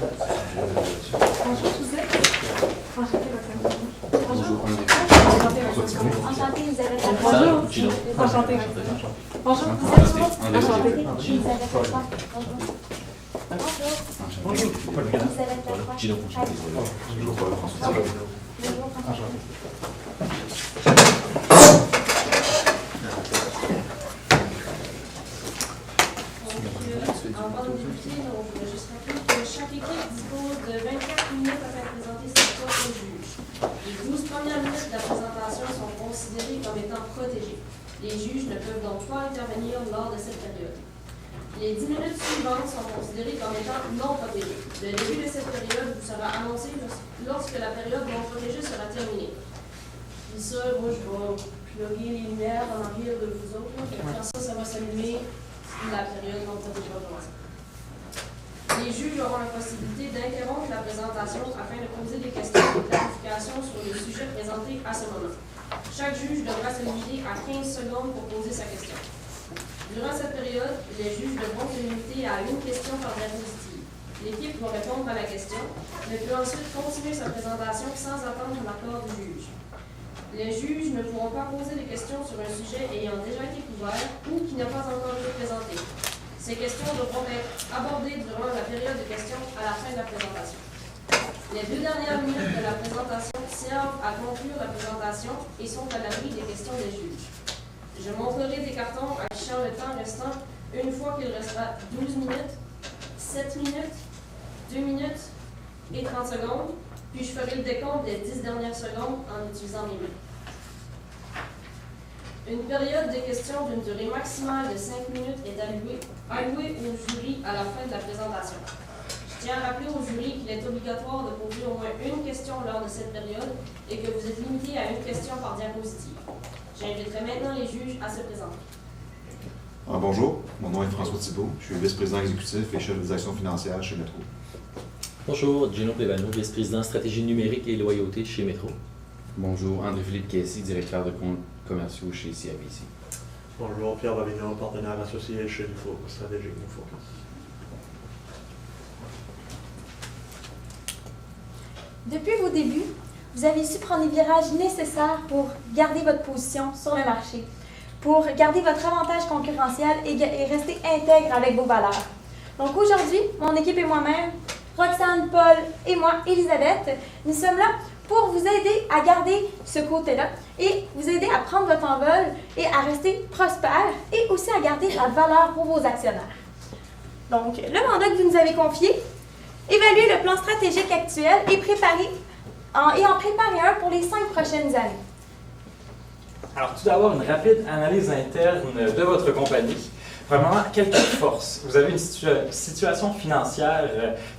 Bonjour, vous êtes? Enchanté, Bonjour, Enchanté, vous avez Bonjour. Gino. Enchanté. Bonjour, vous êtes? Enchanté. Vous avez fait quoi? Bonjour. Vous avez fait quoi? Gino. Bonjour, enchanté. Avant de débuter, on voudrait juste rappeler que chaque équipe dispose de 24 minutes afin de présenter ses choix au juge. Les 12 premières minutes de la présentation sont considérées comme étant protégées. Les juges ne peuvent donc pas intervenir lors de cette période. Les 10 minutes suivantes sont considérées comme étant non protégées. Le début de cette période vous sera annoncé lorsque la période non protégée sera terminée. Puis ça, moi, je vais plugger les lumières en arrière de vous autres. Après ça va s'allumer. La période non protégée va commencer. Les juges auront la possibilité d'interrompre la présentation afin de poser des questions et clarifications sur le sujet présenté à ce moment. Chaque juge devra se limiter à 15 secondes pour poser sa question. Durant cette période, les juges devront se limiter à une question par diapositive. L'équipe va répondre à la question, mais peut ensuite continuer sa présentation sans attendre l'accord du juge. Les juges ne pourront pas poser des questions sur un sujet ayant déjà été couvert ou qui n'a pas encore été présenté. Ces questions devront être abordées durant la période de questions à la fin de la présentation. Les 2 dernières minutes de la présentation servent à conclure la présentation et sont à l'abri des questions des juges. Je montrerai des cartons affichant le temps restant une fois qu'il restera 12 minutes, 7 minutes, 2 minutes et 30 secondes. Puis je ferai le décompte des 10 dernières secondes en utilisant mes mains. Une période de questions d'une durée maximale de 5 minutes est allouée au jury à la fin de la présentation. Je tiens à rappeler au jury qu'il est obligatoire de poser au moins une question lors de cette période et que vous êtes limité à une question par diapositive. J'inviterai maintenant les juges à se présenter. Bonjour, mon nom est François Thibault, je suis vice-président exécutif et chef des actions financières chez Métro. Bonjour, Gino Plevano, vice-président stratégie numérique et loyauté chez Métro. Bonjour, André-Philippe Kessy, directeur de comptes commerciaux chez CIBC. Bonjour, Pierre Bavignon, partenaire associé chez Info Stratégique Info. Depuis vos débuts, vous avez su prendre les virages nécessaires pour garder votre position sur le marché, pour garder votre avantage concurrentiel et rester intègre avec vos valeurs. Donc aujourd'hui, mon équipe et moi-même, Roxane, Paul et moi, Elisabeth, nous sommes là pour vous aider à garder ce côté-là et vous aider à prendre votre envol et à rester prospère et aussi à garder la valeur pour vos actionnaires. Donc, le mandat que vous nous avez confié, évaluer le plan stratégique actuel et en préparer un pour les 5 prochaines années. Alors, tout d'abord, une rapide analyse interne de votre compagnie. Premièrement, quelques forces. Vous avez une situation financière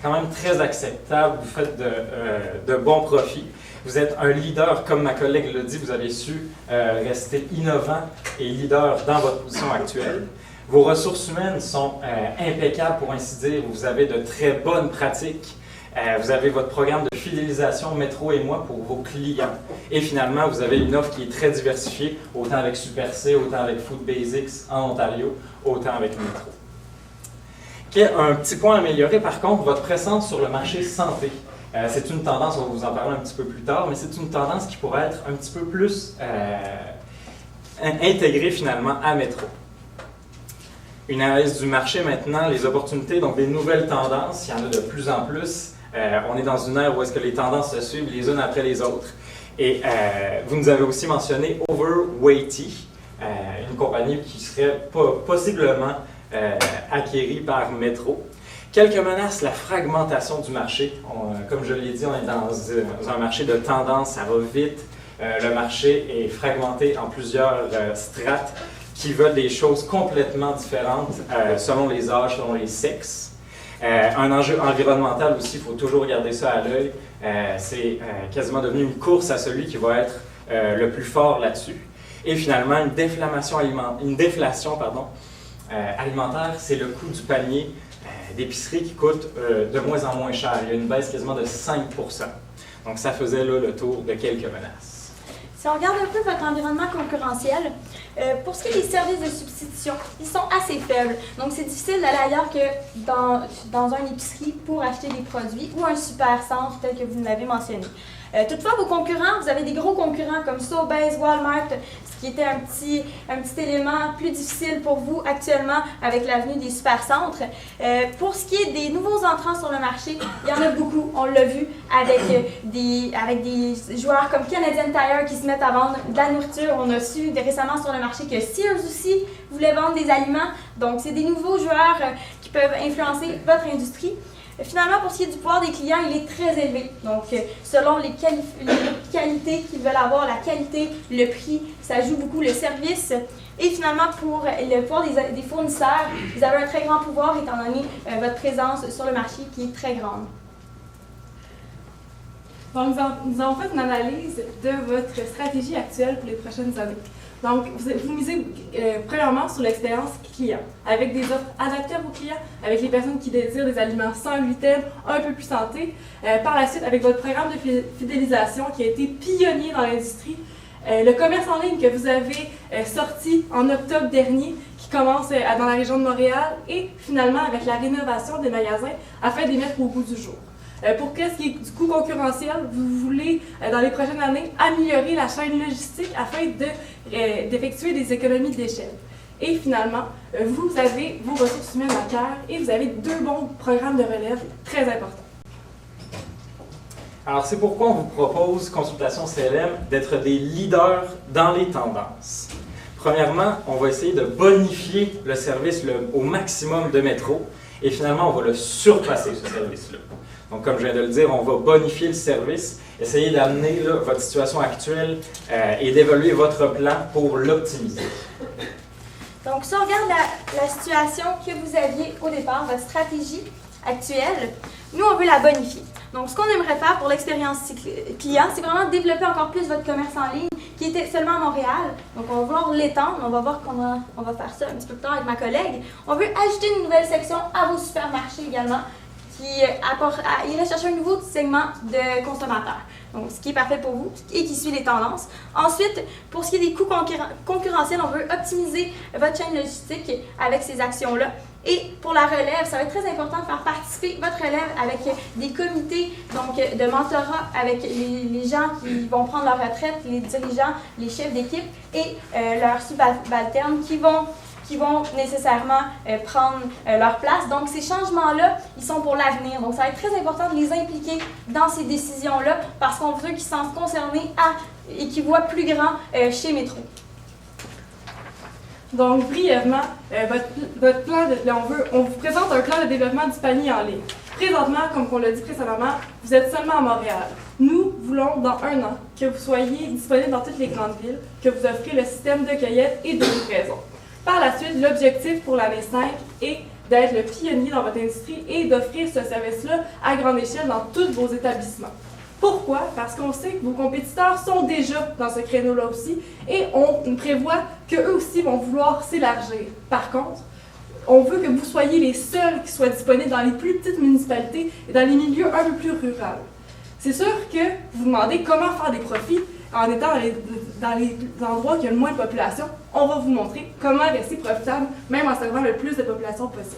quand même très acceptable. Vous faites de bons profits. Vous êtes un leader, comme ma collègue l'a dit, vous avez su rester innovant et leader dans votre position actuelle. Vos ressources humaines sont impeccables, pour ainsi dire. Vous avez de très bonnes pratiques. Vous avez votre programme de fidélisation Métro et moi pour vos clients. Et finalement, vous avez une offre qui est très diversifiée, autant avec Super C, autant avec Food Basics en Ontario, autant avec Métro. Un petit point à améliorer, par contre, votre présence sur le marché santé. C'est une tendance, on va vous en parler un petit peu plus tard, mais c'est une tendance qui pourrait être un petit peu plus intégrée finalement à Métro. Une analyse du marché maintenant, les opportunités, donc des nouvelles tendances, il y en a de plus en plus. On est dans une ère où est-ce que les tendances se suivent les unes après les autres. Et vous nous avez aussi mentionné Overweighty, une compagnie qui serait possiblement acquérie par Métro. Quelques menaces, la fragmentation du marché. Comme je l'ai dit, on est dans un marché de tendance, ça va vite. Le marché est fragmenté en plusieurs strates qui veulent des choses complètement différentes selon les âges, selon les sexes. Un enjeu environnemental aussi, il faut toujours garder ça à l'œil. C'est quasiment devenu une course à celui qui va être le plus fort là-dessus. Et finalement, une déflation alimentaire, c'est le coût du panier d'épicerie qui coûte de moins en moins cher. Il y a une baisse quasiment de 5 %. Donc ça faisait là le tour de quelques menaces. Si on regarde un peu votre environnement concurrentiel, Pour ce qui est des services de substitution, ils sont assez faibles. Donc, c'est difficile d'aller ailleurs que dans une épicerie pour acheter des produits ou un super-centre tel que vous l'avez mentionné. Toutefois, vos concurrents, vous avez des gros concurrents comme Sobeys, Walmart, ce qui était un petit élément plus difficile pour vous actuellement avec l'avenue des supercentres. Pour ce qui est des nouveaux entrants sur le marché, il y en a beaucoup. On l'a vu avec des joueurs comme Canadian Tire qui se mettent à vendre de la nourriture. On a su récemment sur le marché que Sears aussi voulait vendre des aliments. Donc, c'est des nouveaux joueurs qui peuvent influencer votre industrie. Finalement, pour ce qui est du pouvoir des clients, il est très élevé. Donc, selon les qualités qu'ils veulent avoir, la qualité, le prix, ça joue beaucoup, le service. Et finalement, pour le pouvoir des fournisseurs, vous avez un très grand pouvoir étant donné votre présence sur le marché qui est très grande. Donc, nous avons fait une analyse de votre stratégie actuelle pour les prochaines années. Donc, vous misez premièrement sur l'expérience client, avec des offres adaptées à vos clients, avec les personnes qui désirent des aliments sans gluten, un peu plus santé. Par la suite, avec votre programme de fidélisation qui a été pionnier dans l'industrie, le commerce en ligne que vous avez sorti en octobre dernier, qui commence dans la région de Montréal, et finalement avec la rénovation des magasins afin de les mettre au goût du jour. Pour ce qui est du coût concurrentiel, vous voulez, dans les prochaines années, améliorer la chaîne logistique afin d'effectuer des économies d'échelle. Et finalement, vous avez vos ressources humaines à cœur et vous avez 2 bons programmes de relève très importants. Alors, c'est pourquoi on vous propose, Consultation CLM, d'être des leaders dans les tendances. Premièrement, on va essayer de bonifier le service au maximum de métro et finalement, on va le surpasser, ce service-là. Donc, comme je viens de le dire, on va bonifier le service, essayer d'amener votre situation actuelle et d'évaluer votre plan pour l'optimiser. Donc, si on regarde la situation que vous aviez au départ, votre stratégie actuelle, nous, on veut la bonifier. Donc, ce qu'on aimerait faire pour l'expérience client, c'est vraiment développer encore plus votre commerce en ligne qui était seulement à Montréal. Donc, on va voir l'étendre, on va voir comment on va faire ça un petit peu plus tard avec ma collègue. On veut ajouter une nouvelle section à vos supermarchés également qui irait chercher un nouveau segment de consommateurs. Donc, ce qui est parfait pour vous et qui suit les tendances. Ensuite, pour ce qui est des coûts concurrentiels, on veut optimiser votre chaîne logistique avec ces actions-là. Et pour la relève, ça va être très important de faire participer votre relève avec des comités donc de mentorat avec les gens qui vont prendre leur retraite, les dirigeants, les chefs d'équipe et leurs subalternes qui vont nécessairement prendre leur place. Donc, ces changements-là, ils sont pour l'avenir. Donc, ça va être très important de les impliquer dans ces décisions-là parce qu'on veut qu'ils se sentent concernés et qu'ils voient plus grand chez Métro. Donc, brièvement, votre plan, on vous présente un plan de développement du panier en ligne. Présentement, comme on l'a dit précédemment, vous êtes seulement à Montréal. Nous voulons, dans 1 an, que vous soyez disponible dans toutes les grandes villes, que vous offriez le système de cueillette et de livraison. Par la suite, l'objectif pour l'année 5 est d'être le pionnier dans votre industrie et d'offrir ce service-là à grande échelle dans tous vos établissements. Pourquoi? Parce qu'on sait que vos compétiteurs sont déjà dans ce créneau-là aussi et on prévoit qu'eux aussi vont vouloir s'élargir. Par contre, on veut que vous soyez les seuls qui soient disponibles dans les plus petites municipalités et dans les milieux un peu plus ruraux. C'est sûr que vous demandez comment faire des profits en étant dans les endroits où il y a le moins de population. On va vous montrer comment rester profitable, même en servant le plus de population possible.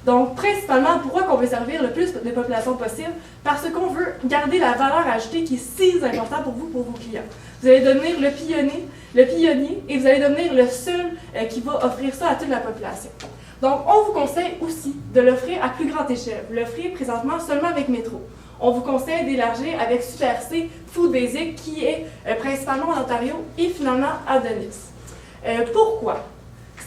Donc, principalement, pourquoi qu'on veut servir le plus de population possible? Parce qu'on veut garder la valeur ajoutée qui est si importante pour vous, pour vos clients. Vous allez devenir le pionnier, et vous allez devenir le seul qui va offrir ça à toute la population. Donc, on vous conseille aussi de l'offrir à plus grande échelle. Vous l'offrez présentement seulement avec Métro. On vous conseille d'élargir avec Super C, Food Basic, qui est principalement en Ontario et finalement à Dennis. Pourquoi?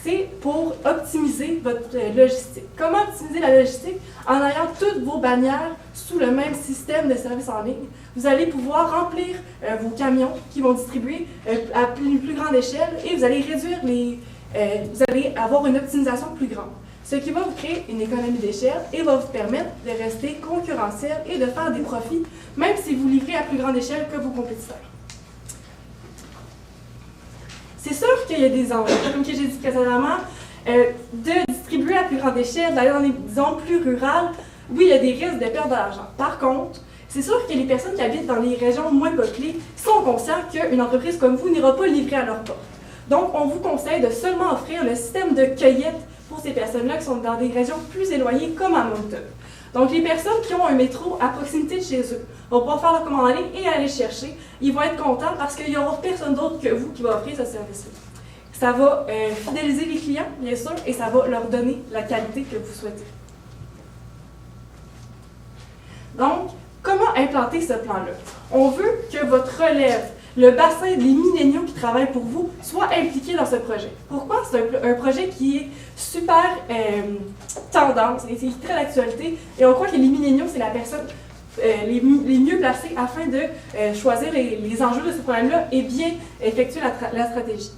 C'est pour optimiser votre logistique. Comment optimiser la logistique? En ayant toutes vos bannières sous le même système de service en ligne, vous allez pouvoir remplir vos camions qui vont distribuer à plus grande échelle et vous allez réduire vous allez avoir une optimisation plus grande. Ce qui va vous créer une économie d'échelle et va vous permettre de rester concurrentiel et de faire des profits, même si vous livrez à plus grande échelle que vos compétiteurs. C'est sûr qu'il y a des enjeux, comme j'ai dit précédemment, de distribuer à plus grande échelle, d'aller dans les zones plus rurales. Oui, il y a des risques de perdre de l'argent. Par contre, c'est sûr que les personnes qui habitent dans les régions moins peuplées sont conscientes qu'une entreprise comme vous n'ira pas livrer à leur porte. Donc, on vous conseille de seulement offrir le système de cueillette pour ces personnes-là qui sont dans des régions plus éloignées, comme à Moncton. Donc, les personnes qui ont un métro à proximité de chez eux vont pouvoir faire leur commande en ligne et aller chercher. Ils vont être contents parce qu'il n'y aura personne d'autre que vous qui va offrir ce service-là. Ça va fidéliser les clients, bien sûr, et ça va leur donner la qualité que vous souhaitez. Donc, comment implanter ce plan-là? On veut que votre relève, le bassin des milléniaux qui travaillent pour vous, soit impliqué dans ce projet. Pourquoi? C'est un projet qui est super tendance, c'est très d'actualité, et on croit que les milléniaux, c'est la personne les mieux placés afin de choisir les enjeux de ce problème-là et bien effectuer la stratégie.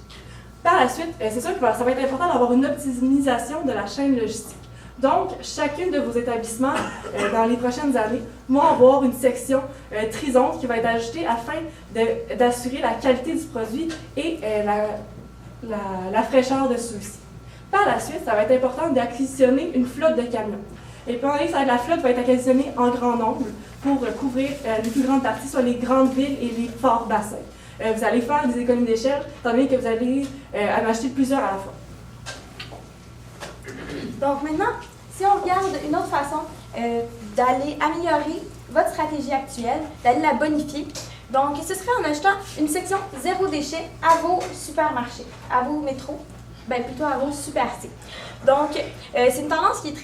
Par la suite, c'est sûr que ça va être important d'avoir une optimisation de la chaîne logistique. Donc, chacune de vos établissements, dans les prochaines années, vont avoir une section trisonde qui va être ajoutée afin d'assurer la qualité du produit et la fraîcheur de ceux-ci. Par la suite, ça va être important d'acquisitionner une flotte de camions. Et puis, la flotte va être acquisitionnée en grand nombre pour couvrir les plus grandes parties, soit les grandes villes et les forts bassins. Vous allez faire des économies d'échelle, étant donné que vous allez en acheter plusieurs à la fois. Donc maintenant, si on regarde une autre façon d'aller améliorer votre stratégie actuelle, d'aller la bonifier, donc ce serait en achetant une section zéro déchet à vos supermarchés, à vos métros, bien plutôt à vos Super C. Donc, c'est une tendance qui est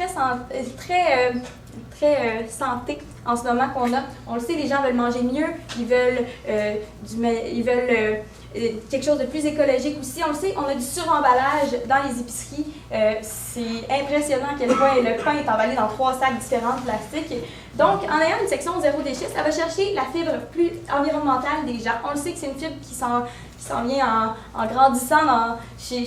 très santé en ce moment qu'on a. On le sait, les gens veulent manger mieux, ils veulent quelque chose de plus écologique aussi. On le sait, on a du suremballage dans les épiceries. C'est impressionnant à quel point le pain est emballé dans 3 sacs différents de plastique. Donc, en ayant une section zéro déchet, ça va chercher la fibre plus environnementale des gens. On le sait que c'est une fibre qui s'en vient en grandissant chez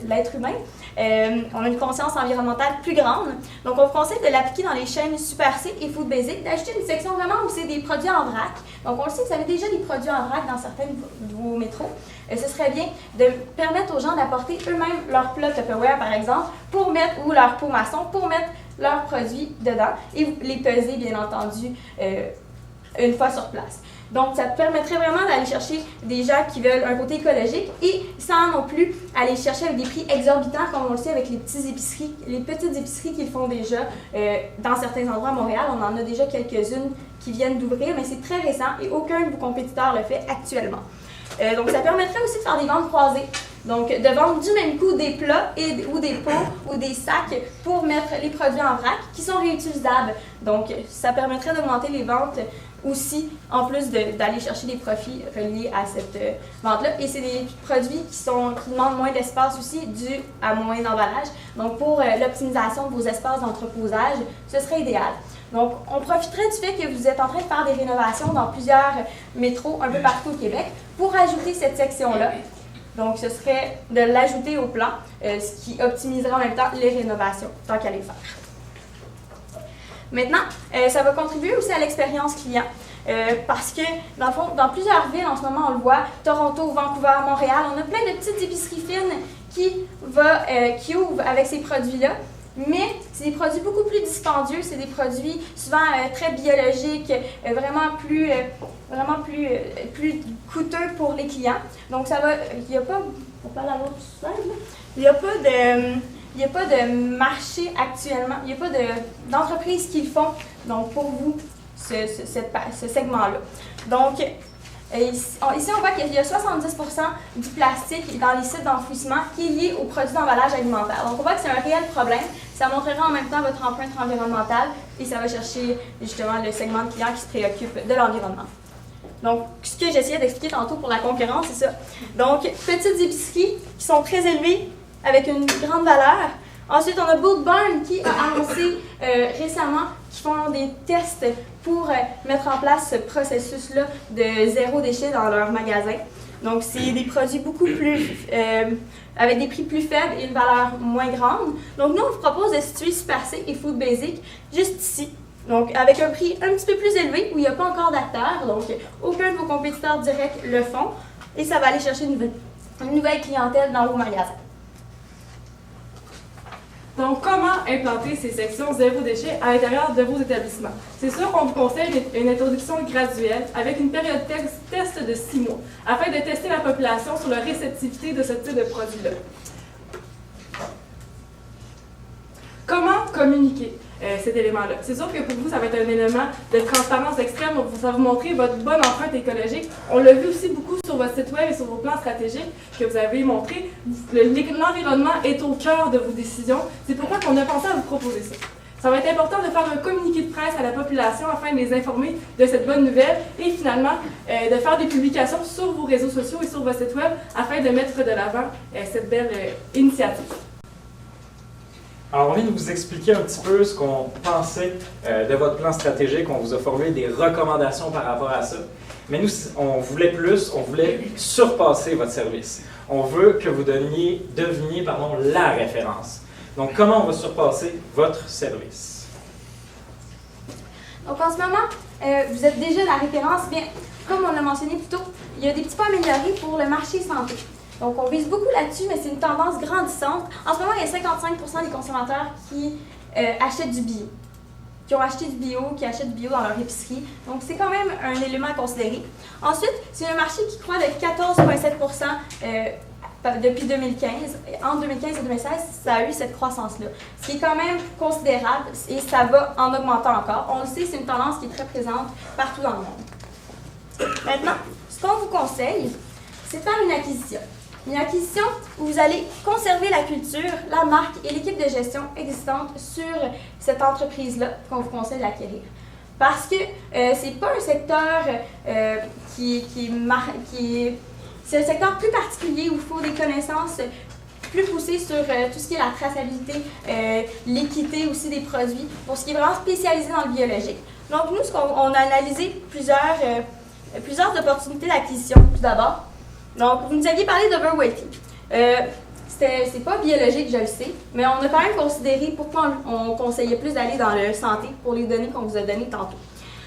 l'être humain. On a une conscience environnementale plus grande. Donc, on vous conseille de l'appliquer dans les chaînes Super C et Food Basic, d'acheter une section vraiment où c'est des produits en vrac. Donc, on le sait que vous avez déjà des produits en vrac dans certains de vos métros. Ce serait bien de permettre aux gens d'apporter eux-mêmes leur plat Tupperware, par exemple, ou leur pot maçon, pour mettre leurs produits dedans et les peser, bien entendu, une fois sur place. Donc, ça permettrait vraiment d'aller chercher des gens qui veulent un côté écologique et sans non plus aller chercher avec des prix exorbitants, comme on le sait avec les petites épiceries qui le font déjà dans certains endroits à Montréal. On en a déjà quelques-unes qui viennent d'ouvrir, mais c'est très récent et aucun de vos compétiteurs le fait actuellement. Donc, ça permettrait aussi de faire des ventes croisées. Donc, de vendre du même coup des plats ou des pots ou des sacs pour mettre les produits en vrac qui sont réutilisables. Donc, ça permettrait d'augmenter les ventes aussi, en plus d'aller chercher des profits reliés à cette vente-là. Et c'est des produits qui demandent moins d'espace aussi, dû à moins d'emballage. Donc, pour l'optimisation de vos espaces d'entreposage, ce serait idéal. Donc, on profiterait du fait que vous êtes en train de faire des rénovations dans plusieurs métros un peu partout au Québec pour ajouter cette section-là. Donc, ce serait de l'ajouter au plan, ce qui optimiserait en même temps les rénovations, tant qu'à les faire. Maintenant, ça va contribuer aussi à l'expérience client. Parce que, dans le fond, dans plusieurs villes, en ce moment, on le voit, Toronto, Vancouver, Montréal, on a plein de petites épiceries fines qui ouvrent avec ces produits-là. Mais c'est des produits beaucoup plus dispendieux, c'est des produits souvent très biologiques, vraiment plus coûteux pour les clients. Donc, ça va, il n'y a pas, on parle à l'autre slide, il n'y a pas de marché actuellement, il n'y a pas d'entreprise qui le font, donc pour vous, ce segment-là. Donc, ici, on voit qu'il y a 70% du plastique dans les sites d'enfouissement qui est lié aux produits d'emballage alimentaire. Donc, on voit que c'est un réel problème. Ça montrera en même temps votre empreinte environnementale et ça va chercher justement le segment de clients qui se préoccupe de l'environnement. Donc, ce que j'essayais d'expliquer tantôt pour la concurrence, c'est ça. Donc, petites épiceries qui sont très élevées avec une grande valeur. Ensuite, on a Boot Barn qui a annoncé récemment qu'ils font des tests pour mettre en place ce processus-là de zéro déchet dans leur magasin. Donc, c'est des produits beaucoup plus, avec des prix plus faibles et une valeur moins grande. Donc, nous, on vous propose de situer Super C et Food Basic juste ici. Donc, avec un prix un petit peu plus élevé, où il n'y a pas encore d'acteurs. Donc, aucun de vos compétiteurs directs le font. Et ça va aller chercher une nouvelle clientèle dans vos magasins. Donc, comment implanter ces sections zéro déchet à l'intérieur de vos établissements? C'est sûr qu'on vous conseille une introduction graduelle avec une période test de 6 mois afin de tester la population sur la réceptivité de ce type de produit-là. Comment communiquer cet élément-là? C'est sûr que pour vous, ça va être un élément de transparence extrême, ça va vous montrer votre bonne empreinte écologique. On l'a vu aussi beaucoup sur votre site web et sur vos plans stratégiques que vous avez montré. L'environnement est au cœur de vos décisions. C'est pourquoi on a pensé à vous proposer ça. Ça va être important de faire un communiqué de presse à la population afin de les informer de cette bonne nouvelle et finalement de faire des publications sur vos réseaux sociaux et sur votre site web afin de mettre de l'avant cette belle initiative. Alors, on vient de vous expliquer un petit peu ce qu'on pensait de votre plan stratégique. On vous a formulé des recommandations par rapport à ça. Mais nous, on voulait plus, on voulait surpasser votre service. On veut que vous deveniez la référence. Donc, comment on va surpasser votre service? Donc, en ce moment, vous êtes déjà la référence. Bien, comme on l'a mentionné plus tôt, il y a des petits points améliorés pour le marché santé. Donc, on vise beaucoup là-dessus, mais c'est une tendance grandissante. En ce moment, il y a 55% des consommateurs qui achètent du bio, qui ont acheté du bio, qui achètent du bio dans leur épicerie. Donc, c'est quand même un élément à considérer. Ensuite, c'est un marché qui croît de 14,7% depuis 2015. Entre 2015 et 2016, ça a eu cette croissance-là, ce qui est quand même considérable et ça va en augmentant encore. On le sait, c'est une tendance qui est très présente partout dans le monde. Maintenant, ce qu'on vous conseille, c'est de faire une acquisition. Une acquisition où vous allez conserver la culture, la marque et l'équipe de gestion existante sur cette entreprise-là qu'on vous conseille d'acquérir. Parce que c'est pas un secteur c'est un secteur plus particulier où il faut des connaissances plus poussées sur tout ce qui est la traçabilité, l'équité aussi des produits, pour ce qui est vraiment spécialisé dans le biologique. Donc nous, on a analysé plusieurs opportunités d'acquisition tout d'abord. Donc, vous nous aviez parlé d'Overweighty. C'est pas biologique, je le sais, mais on a quand même considéré pourquoi on conseillait plus d'aller dans le santé pour les données qu'on vous a données tantôt.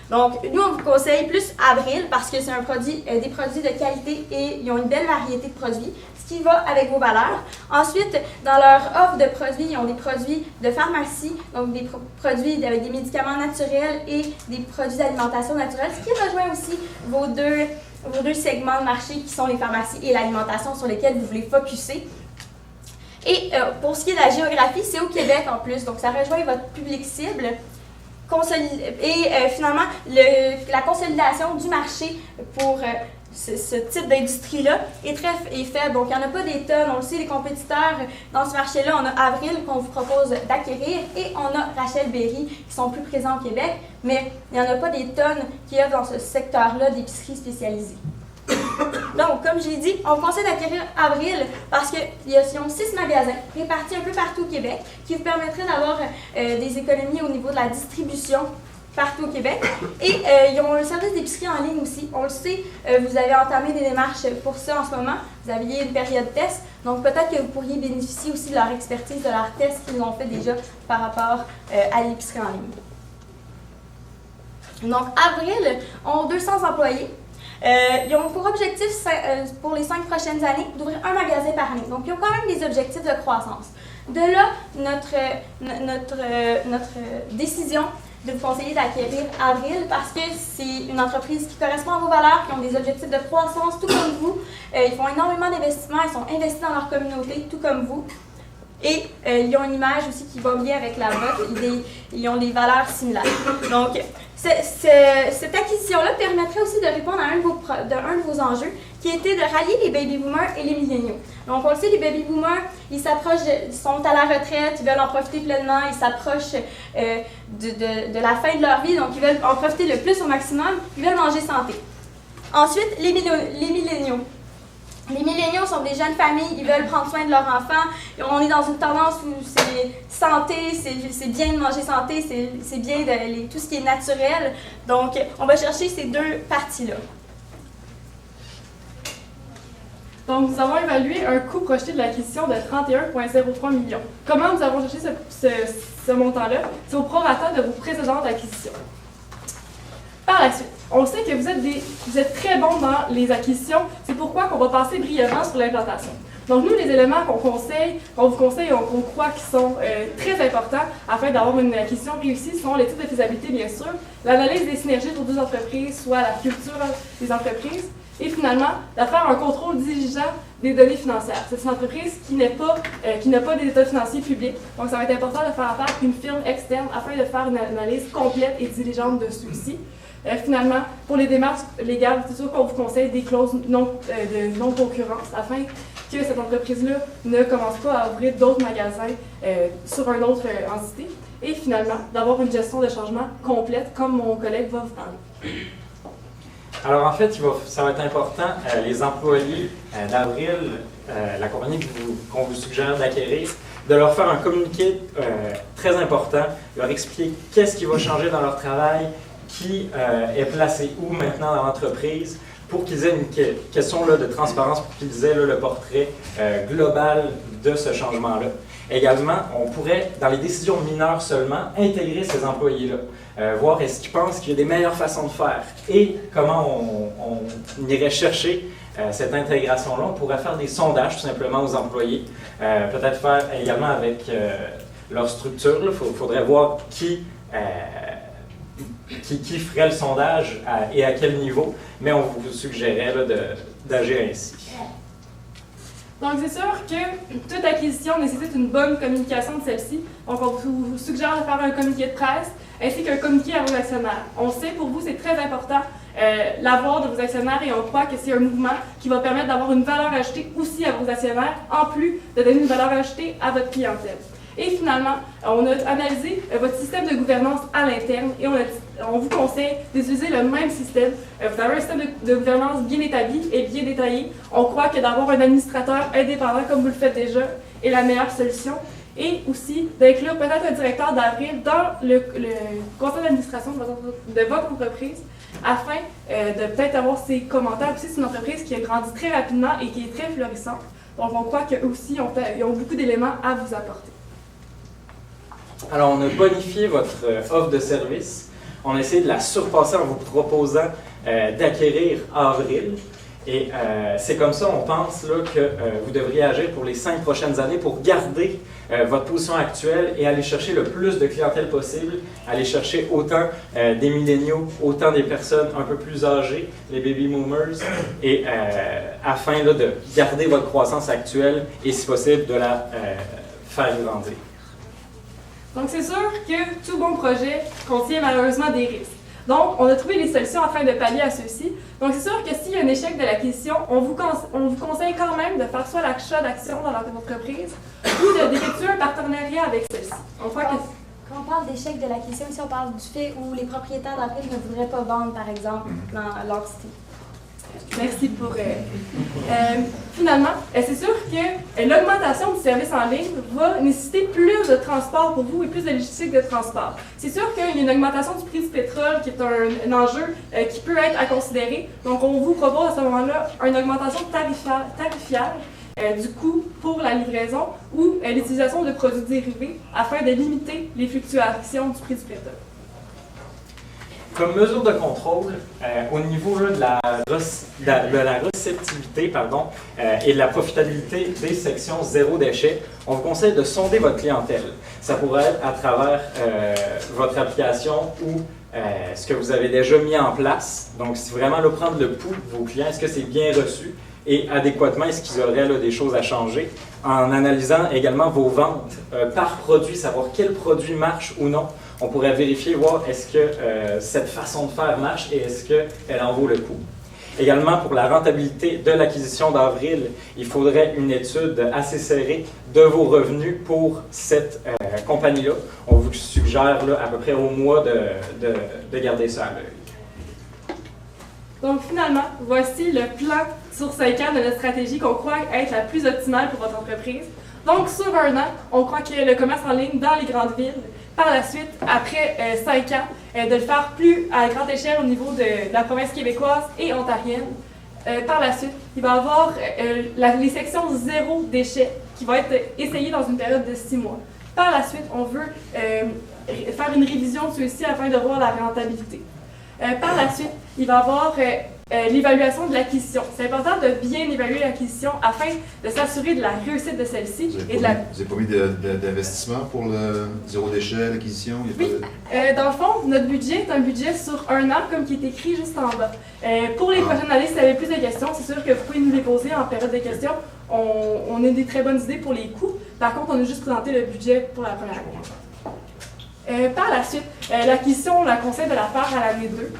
Donc, nous, on vous conseille plus Avril parce que c'est des produits de qualité et ils ont une belle variété de produits, ce qui va avec vos valeurs. Ensuite, dans leur offre de produits, ils ont des produits de pharmacie, donc des produits avec des médicaments naturels et des produits d'alimentation naturelle, ce qui rejoint aussi vos deux segments de marché qui sont les pharmacies et l'alimentation sur lesquels vous voulez focusser. Et pour ce qui est de la géographie, c'est au Québec en plus, donc ça rejoint votre public cible. Et finalement, la consolidation du marché pour ce type d'industrie-là est faible. Donc, il n'y en a pas des tonnes. On le sait, les compétiteurs dans ce marché-là, on a Avril qu'on vous propose d'acquérir et on a Rachel Berry qui sont plus présents au Québec, mais il n'y en a pas des tonnes qui offrent dans ce secteur-là d'épicerie spécialisée. Donc, comme j'ai dit, on vous conseille d'acquérir Avril parce qu'ils ont 6 magasins répartis un peu partout au Québec qui vous permettraient d'avoir des économies au niveau de la distribution partout au Québec. Et ils ont un service d'épicerie en ligne aussi. On le sait, vous avez entamé des démarches pour ça en ce moment. Vous aviez une période test. Donc, peut-être que vous pourriez bénéficier aussi de leur expertise, de leurs tests qu'ils ont fait déjà par rapport à l'épicerie en ligne. Donc, Avril ont 200 employés. Ils ont pour objectif, pour les 5 prochaines années, d'ouvrir un magasin par année. Donc, ils ont quand même des objectifs de croissance. De là, notre décision de vous conseiller d'acquérir Avril parce que c'est une entreprise qui correspond à vos valeurs, qui ont des objectifs de croissance, tout comme vous. Ils font énormément d'investissements, ils sont investis dans leur communauté, tout comme vous. Et ils ont une image aussi qui va bien avec la vôtre. Ils ont des valeurs similaires. Donc, cette acquisition-là permettrait aussi de répondre à un de vos enjeux, qui était de rallier les baby boomers et les milléniaux. Donc, on le sait, les baby boomers, ils sont à la retraite, ils veulent en profiter pleinement, ils s'approchent de la fin de leur vie, donc ils veulent en profiter le plus au maximum, ils veulent manger santé. Ensuite, les milléniaux. Les milléniaux sont des jeunes familles, ils veulent prendre soin de leurs enfants. On est dans une tendance où c'est santé, c'est bien de manger santé, c'est bien tout ce qui est naturel. Donc, on va chercher ces deux parties-là. Donc, nous avons évalué un coût projeté de l'acquisition de 31,03 millions. Comment nous avons cherché ce montant-là? C'est au prorata de vos précédentes acquisitions. Par la suite, on sait que vous êtes très bon dans les acquisitions. C'est pourquoi on va passer brièvement sur l'implantation. Donc nous, les éléments qu'on vous conseille, qu'on croit qui sont très importants afin d'avoir une acquisition réussie sont l'étude de faisabilité, bien sûr, l'analyse des synergies pour deux entreprises, soit la culture des entreprises, et finalement, de faire un contrôle diligent des données financières. C'est une entreprise qui n'a pas des états financiers publics, donc ça va être important de faire affaire avec une firme externe afin de faire une analyse complète et diligente de ceux-ci. Finalement, pour les démarches légales, c'est sûr qu'on vous conseille des clauses de non-concurrence afin que cette entreprise-là ne commence pas à ouvrir d'autres magasins sur une autre entité. Et finalement, d'avoir une gestion de changement complète, comme mon collègue va vous parler. Alors en fait, ça va être important, les employés d'Avril, la compagnie qu'on vous suggère d'acquérir, de leur faire un communiqué très important, leur expliquer qu'est-ce qui va changer dans leur travail, qui est placé où maintenant dans l'entreprise, pour qu'ils aient une question là, de transparence, pour qu'ils aient là, le portrait global de ce changement-là. Également, on pourrait, dans les décisions mineures seulement, intégrer ces employés-là, voir est-ce qu'ils pensent qu'il y a des meilleures façons de faire et comment on irait chercher cette intégration-là. On pourrait faire des sondages tout simplement aux employés, peut-être faire également avec leur structure. Il faudrait voir qui ferait le sondage et à quel niveau, mais on vous suggérait là, d'agir ainsi. Donc, c'est sûr que toute acquisition nécessite une bonne communication de celle-ci. Donc, on vous suggère de faire un communiqué de presse ainsi qu'un communiqué à vos actionnaires. On sait, pour vous, c'est très important l'avoir de vos actionnaires et on croit que c'est un mouvement qui va permettre d'avoir une valeur ajoutée aussi à vos actionnaires, en plus de donner une valeur ajoutée à votre clientèle. Et finalement, on a analysé votre système de gouvernance à l'interne et on vous conseille d'utiliser le même système. Vous avez un système de gouvernance bien établi et bien détaillé. On croit que d'avoir un administrateur indépendant, comme vous le faites déjà, est la meilleure solution. Et aussi d'inclure peut-être un directeur d'Avril dans le conseil d'administration de votre entreprise afin de peut-être avoir ses commentaires. Aussi, c'est une entreprise qui a grandi très rapidement et qui est très florissante. Donc, on croit qu'eux aussi ils ont beaucoup d'éléments à vous apporter. Alors, on a bonifié votre offre de service. On a essayé de la surpasser en vous proposant d'acquérir Avril. Et c'est comme ça, on pense là, que vous devriez agir pour les 5 prochaines années pour garder votre position actuelle et aller chercher le plus de clientèle possible, aller chercher autant des milléniaux, autant des personnes un peu plus âgées, les baby boomers, et afin là, de garder votre croissance actuelle et, si possible, de la faire grandir. Donc, c'est sûr que tout bon projet contient malheureusement des risques. Donc, on a trouvé des solutions afin de pallier à ceux-ci. Donc, c'est sûr que s'il y a un échec de l'acquisition, on vous conseille quand même de faire soit l'achat d'actions dans votre entreprise ou d'effectuer un partenariat avec celle-ci. On croit que... Quand on parle d'échec de l'acquisition, ici on parle du fait où les propriétaires d'Avril ne voudraient pas vendre, par exemple, dans leur cité. Merci pour... finalement, c'est sûr que l'augmentation du service en ligne va nécessiter plus de transport pour vous et plus de logistique de transport. C'est sûr qu'il y a une augmentation du prix du pétrole qui est un enjeu qui peut être à considérer. Donc, on vous propose à ce moment-là une augmentation tarifaire du coût pour la livraison ou l'utilisation de produits dérivés afin de limiter les fluctuations du prix du pétrole. Comme mesure de contrôle, au niveau là, de la réceptivité et de la profitabilité des sections zéro déchet, on vous conseille de sonder votre clientèle. Ça pourrait être à travers votre application ou ce que vous avez déjà mis en place. Donc, c'est vraiment là, prendre le pouls de vos clients. Est-ce que c'est bien reçu et adéquatement, est-ce qu'ils auraient là, des choses à changer? En analysant également vos ventes par produit, savoir quel produit marche ou non. On pourrait vérifier, voir est-ce que cette façon de faire marche et est-ce qu'elle en vaut le coup. Également, pour la rentabilité de l'acquisition d'Avril, il faudrait une étude assez serrée de vos revenus pour cette compagnie-là. On vous suggère là, à peu près au mois de garder ça à l'œil. Donc finalement, voici le plan sur 5 ans de notre stratégie qu'on croit être la plus optimale pour votre entreprise. Donc sur 1 an, on croit que le commerce en ligne dans les grandes villes, par la suite, après 5 ans, de le faire plus à grande échelle au niveau de la province québécoise et ontarienne. Par la suite, il va y avoir les sections zéro déchet qui vont être essayées dans une période de 6 mois. Par la suite, on veut faire une révision de ceux-ci afin de voir la rentabilité. Par la suite, il va y avoir l'évaluation de l'acquisition. C'est important de bien évaluer l'acquisition afin de s'assurer de la réussite de celle-ci. Vous n'avez pas mis d'investissement pour le zéro déchet, l'acquisition? Oui. Dans le fond, notre budget est un budget sur un an, comme qui est écrit juste en bas. Pour les prochaines années, si vous avez plus de questions, c'est sûr que vous pouvez nous les poser en période de questions. On a des très bonnes idées pour les coûts. Par contre, on a juste présenté le budget pour la première année. Par la suite, l'acquisition, on la conseille de la faire à l'année 2,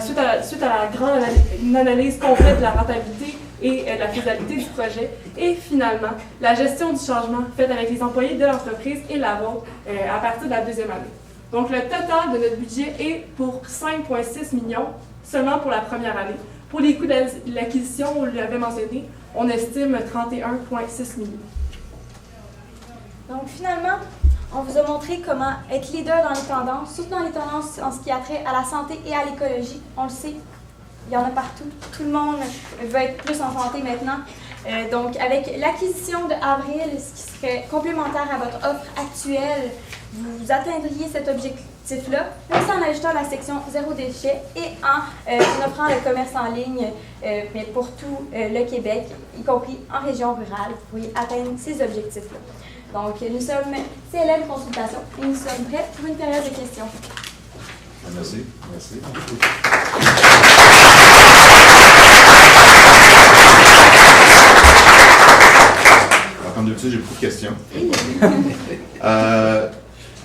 suite à la grande une analyse complète de la rentabilité et de la faisabilité du projet. Et finalement, la gestion du changement faite avec les employés de l'entreprise et la vôtre à partir de la deuxième année. Donc, le total de notre budget est pour 5,6 millions seulement pour la première année. Pour les coûts de l'acquisition, on l'avait mentionné, on estime 31,6 millions. Donc finalement, on vous a montré comment être leader dans les tendances, surtout dans les tendances en ce qui a trait à la santé et à l'écologie. On le sait, il y en a partout. Tout le monde veut être plus en santé maintenant. Donc avec l'acquisition de Avril, ce qui serait complémentaire à votre offre actuelle, vous atteindriez cet objectif-là, aussi en ajoutant la section zéro déchet et en offrant le commerce en ligne, mais pour tout le Québec, y compris en région rurale, vous pourriez atteindre ces objectifs-là. Donc, nous sommes CLM Consultation et nous sommes prêts pour une période de questions. Merci. Merci. Comme d'habitude, j'ai beaucoup de questions.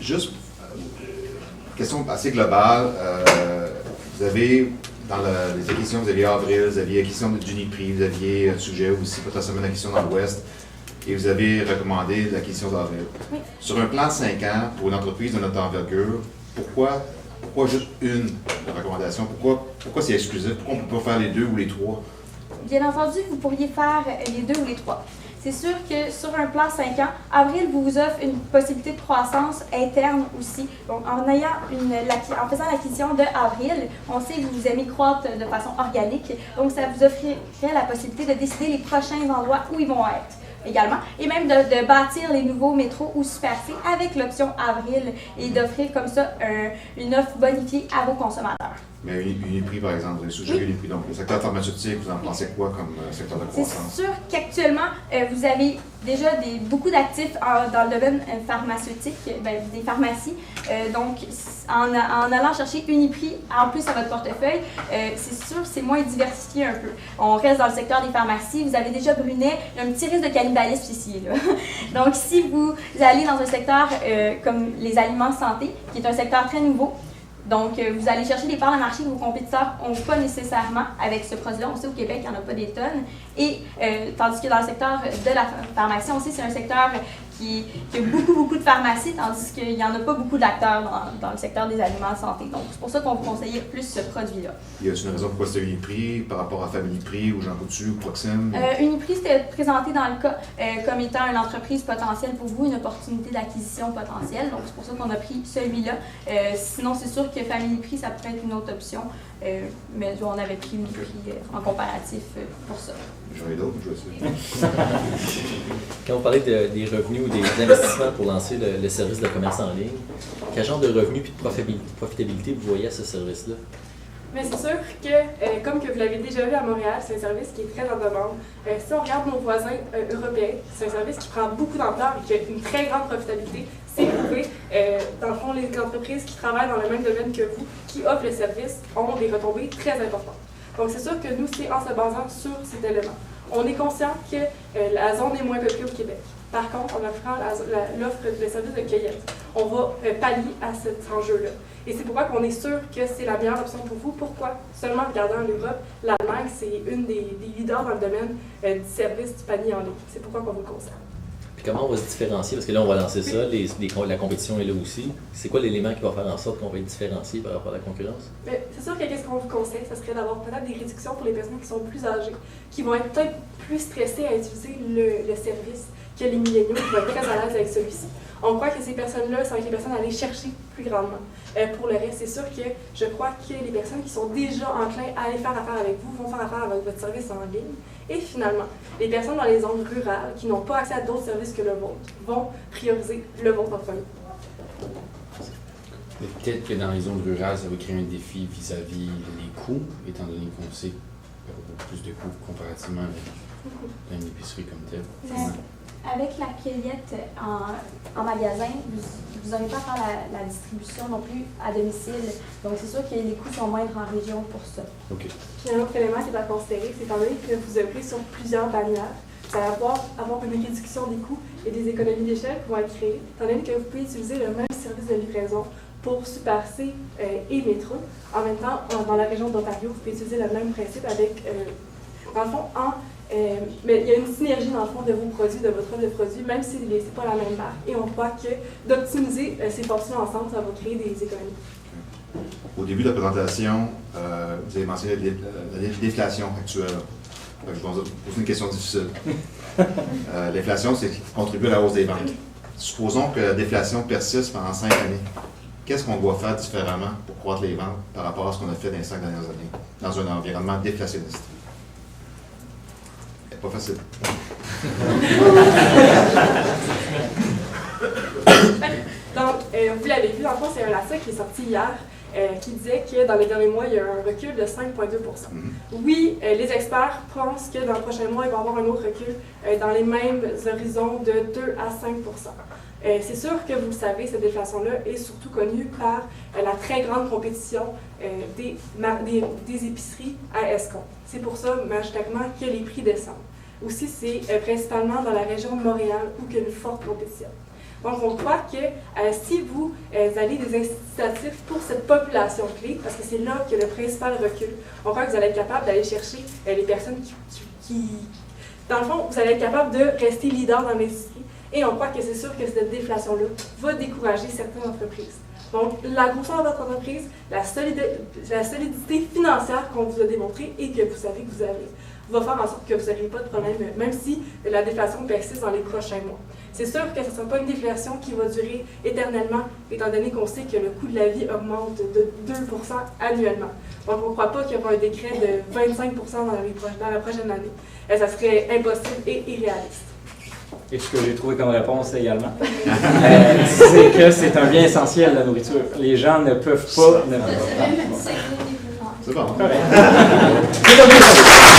Juste, question assez globale. Vous avez, dans les acquisitions, vous aviez Avril, vous aviez acquisition d'Uniprix, vous aviez un sujet aussi, potentiellement d'acquisition dans l'Ouest, et vous avez recommandé l'acquisition d'Avril. Oui. Sur un plan de 5 ans, pour une entreprise de notre envergure, pourquoi juste une recommandation? Pourquoi c'est exclusif? Pourquoi on ne peut pas faire les 2 ou les 3? Bien entendu, vous pourriez faire les 2 ou les 3. C'est sûr que sur un plan 5 ans, Avril vous offre une possibilité de croissance interne aussi. Donc, en faisant l'acquisition de Avril, on sait que vous aimez croître de façon organique. Donc, ça vous offrirait la possibilité de décider les prochains endroits où ils vont être également, et même de bâtir les nouveaux métros ou Super C avec l'option Avril et d'offrir comme ça une offre bonifiée à vos consommateurs. Mais Uniprix, par exemple, les sujets Uniprix, donc le secteur pharmaceutique, vous en pensez quoi comme secteur de croissance? C'est sûr qu'actuellement, vous avez déjà beaucoup d'actifs dans le domaine pharmaceutique, des pharmacies. Donc, en allant chercher Uniprix, en plus à votre portefeuille, c'est sûr c'est moins diversifié un peu. On reste dans le secteur des pharmacies. Vous avez déjà Brunet, il y a un petit risque de cannibalisme ici. Là. Donc, si vous allez dans un secteur comme les aliments santé, qui est un secteur très nouveau, donc, vous allez chercher des parts de marché que vos compétiteurs n'ont pas nécessairement avec ce produit-là. On sait au Québec qu'il n'y en a pas des tonnes. Et tandis que dans le secteur de la pharmacie, on sait que c'est un secteur qui a beaucoup de pharmacies, tandis qu'il n'y en a pas beaucoup d'acteurs dans le secteur des aliments de santé. Donc, c'est pour ça qu'on vous conseillait plus ce produit-là. Y a-t-il une raison pourquoi c'était Uniprix par rapport à Family Prix ou Jean Coutu ou Proxim? Uniprix, c'était présenté dans le cas comme étant une entreprise potentielle pour vous, une opportunité d'acquisition potentielle. Donc, c'est pour ça qu'on a pris celui-là. Sinon, c'est sûr que Family Prix, ça pourrait être une autre option. Mais on avait pris Uniprix en comparatif pour ça. J'en ai d'autres, je sais. Quand vous parlez des revenus ou des investissements pour lancer le service de commerce en ligne, quel genre de revenus et de profitabilité vous voyez à ce service-là? Mais c'est sûr que, comme que vous l'avez déjà vu à Montréal, c'est un service qui est très en demande. Si on regarde nos voisins européens, c'est un service qui prend beaucoup d'ampleur et qui a une très grande profitabilité. C'est prouvé. Dans le fond, les entreprises qui travaillent dans le même domaine que vous, qui offrent le service, ont des retombées très importantes. Donc, c'est sûr que nous, c'est en se basant sur cet élément. On est conscient que la zone est moins peuplée au Québec. Par contre, en offrant l'offre, le service de cueillette, on va pallier à cet enjeu-là. Et c'est pourquoi qu'on est sûr que c'est la meilleure option pour vous. Pourquoi? Seulement regardant en Europe, l'Allemagne, c'est une des leaders dans le domaine du service du panier en ligne. C'est pourquoi qu'on vous le conseille. Puis comment on va se différencier? Parce que là, on va lancer ça, la compétition est là aussi. C'est quoi l'élément qui va faire en sorte qu'on va être différencié par rapport à la concurrence? C'est sûr que qu'est-ce qu'on vous conseille, ce serait d'avoir peut-être des réductions pour les personnes qui sont plus âgées, qui vont être peut-être plus stressées à utiliser le service que les milléniaux qui vont être très à l'aise avec celui-ci. On croit que ces personnes-là, ça va être les personnes à aller chercher plus grandement. Pour le reste, c'est sûr que je crois que les personnes qui sont déjà enclins à aller faire affaire avec vous vont faire affaire avec votre service en ligne. Et finalement, les personnes dans les zones rurales qui n'ont pas accès à d'autres services que le vôtre vont prioriser le vôtre en premier. Peut-être que dans les zones rurales, ça va créer un défi vis-à-vis des coûts, étant donné qu'on sait beaucoup plus de coûts comparativement à une épicerie comme telle. Avec la cueillette en magasin, vous n'aurez pas à faire la distribution non plus à domicile. Donc, c'est sûr que les coûts sont moindres en région pour ça. OK. Puis un autre élément qui est à considérer, c'est étant donné que vous œuvrez sur plusieurs bannières, vous allez avoir une réduction des coûts et des économies d'échelle qui vont être créées, étant donné que vous pouvez utiliser le même service de livraison pour Super C et Métro. En même temps, dans la région d'Ontario, vous pouvez utiliser le même principe avec, dans le fond, mais il y a une synergie dans le fond de vos produits, de votre offre de produits, même si ce n'est pas la même marque. Et on croit que d'optimiser ces fortunes ensemble, ça va créer des économies. Au début de la présentation, vous avez mentionné la déflation actuelle. Je vais vous poser une question difficile. L'inflation, c'est qui contribue à la hausse des ventes. Supposons que la déflation persiste pendant 5 années. Qu'est-ce qu'on doit faire différemment pour croître les ventes par rapport à ce qu'on a fait dans les 5 dernières années, dans un environnement déflationniste? C'est pas facile. Donc, vous l'avez vu, en fond, c'est un article qui est sorti hier qui disait que dans les derniers mois, il y a un recul de 5,2 %. Oui, les experts pensent que dans le prochain mois, il va y avoir un autre recul dans les mêmes horizons de 2 à 5 %. C'est sûr que vous le savez, cette déflation-là est surtout connue par la très grande compétition des épiceries à escompte. C'est pour ça, magiquement, que les prix descendent. Aussi, c'est principalement dans la région de Montréal où il y a une forte compétition. Donc, on croit que si vous avez des incitatifs pour cette population clé, parce que c'est là qu'il y a le principal recul, on croit que vous allez être capable d'aller chercher les personnes qui... Dans le fond, vous allez être capable de rester leader dans l'industrie. Et on croit que c'est sûr que cette déflation-là va décourager certaines entreprises. Donc, la grosseur de votre entreprise, la solidité financière qu'on vous a démontrée et que vous savez que vous avez, va faire en sorte que vous n'aurez pas de problème, même si la déflation persiste dans les prochains mois. C'est sûr que ce ne sera pas une déflation qui va durer éternellement, étant donné qu'on sait que le coût de la vie augmente de 2 % annuellement. Donc, on ne croit pas qu'il y aura un décret de 25 % dans la prochaine année. Ça serait impossible et irréaliste. Et ce que j'ai trouvé comme réponse également, c'est que c'est un bien essentiel, la nourriture. Les gens ne peuvent pas... C'est bon. Correct. C'est un bien essentiel.